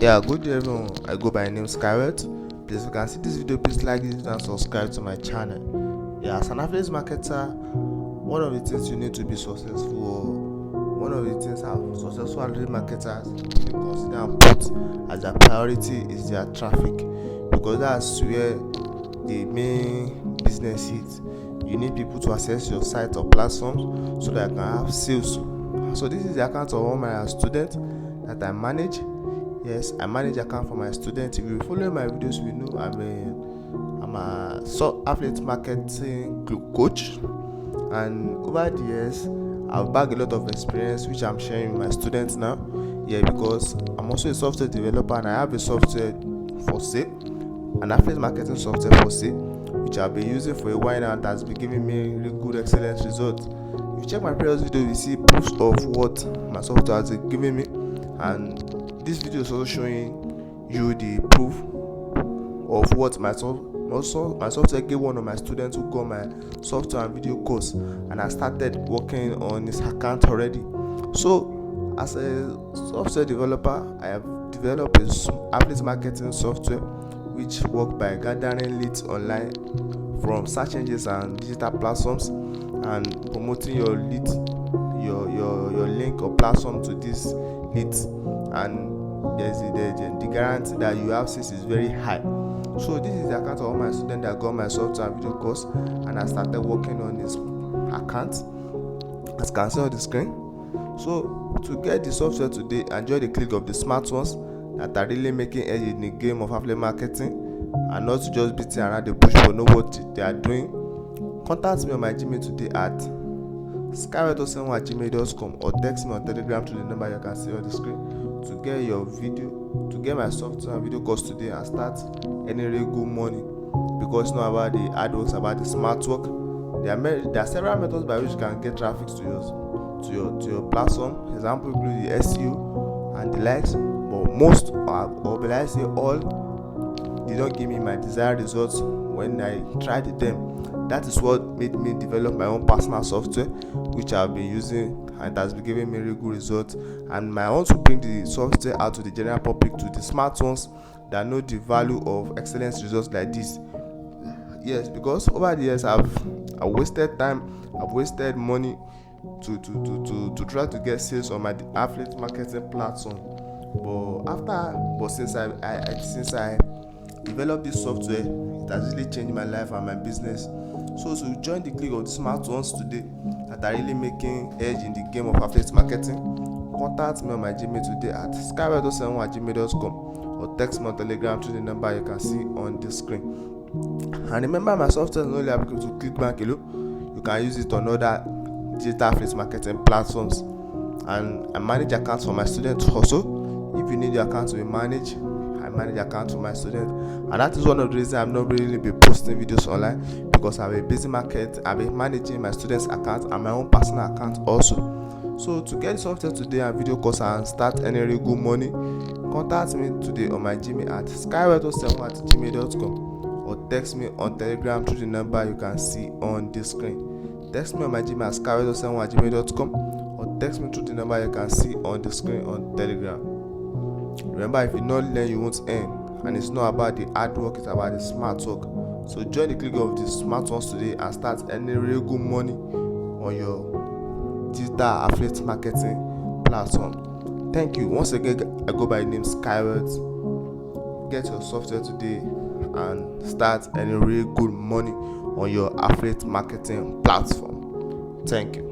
Yeah, good day everyone. I go by name Skyward. Please, if you can see this video, please like this video and subscribe to my channel. Yeah, as an affiliate marketer, one of the things you need to be successful, or one of the things how successful affiliate marketers really consider and put as their priority is their traffic, because that's where the main business is. You need people to access your site or platforms so that you can have sales. So this is the account of all my students that I manage. Yes, I manage account for my students. If you follow my videos, you know I'm a affiliate marketing coach, and over the years I've bagged a lot of experience which I'm sharing with my students now. Yeah, because I'm also a software developer and I have a software for sale, an affiliate marketing software for sale, which I've been using for a while now, and has been giving me really good, excellent results. If you check my previous video, you see proofs of what my software has been giving me, and this video is also showing you the proof of what my software gave one of my students who got my software and video course, and I started working on his account already. So as a software developer, I have developed a affiliate marketing software which work by gathering leads online from search engines and digital platforms and promoting your lead, your link or platform to these leads, and the guarantee that you have sales is very high. So this is the account of all my students that got my software and video course, and I started working on this account, as you can see on the screen. So to get the software today, enjoy the click of the smart ones that are really making edge in the game of affiliate marketing, and not just beating around the bush but know what they are doing. Contact me on my Gmail today at skyward07@gmail.com, or text me on Telegram to the number you can see on the screen to get your video, to get my software and video course today and start any really good money. Because it's not about the hard work, it's about the smart work. There are several methods by which you can get traffic to your platform. Example include the SEO and the likes, but most or will I say all did not give me my desired results when I tried them. That is what made me develop my own personal software, which I've been using, and has been giving me really good results. And I want to bring the software out to the general public, to the smart ones that know the value of excellent results like this. Yes, because over the years I've wasted time, I've wasted money to try to get sales on my affiliate marketing platform. But since I developed this software, it has really changed my life and my business. So to join the clique of the smart ones today that are really making edge in the game of affiliate marketing, contact me on my Gmail today at skyward07@gmail.com, or text me on Telegram to the number you can see on the screen. And remember, my software is not only applicable to ClickBank alone. You can use it on other digital affiliate marketing platforms, and I manage accounts for my students also. If you need your account to be managed, I manage accounts for my students, and that is one of the reasons I've not really been posting videos online, because I'm a busy market. I've been managing my students' accounts and my own personal account also. So to get software today and video course and start any really good money, contact me today on my Gmail at skyward07@gmail.com, or text me on Telegram through the number you can see on the screen. Text me on my Gmail at skyward07@gmail.com, or text me through the number you can see on the screen on Telegram. Remember, if you not learn, you won't earn, and it's not about the hard work, it's about the smart work. So join the clique of the smart ones today and start earning real good money on your digital affiliate marketing platform. Thank you once again. I go by the name Skyward. Get your software today and start earning real good money on your affiliate marketing platform. Thank you.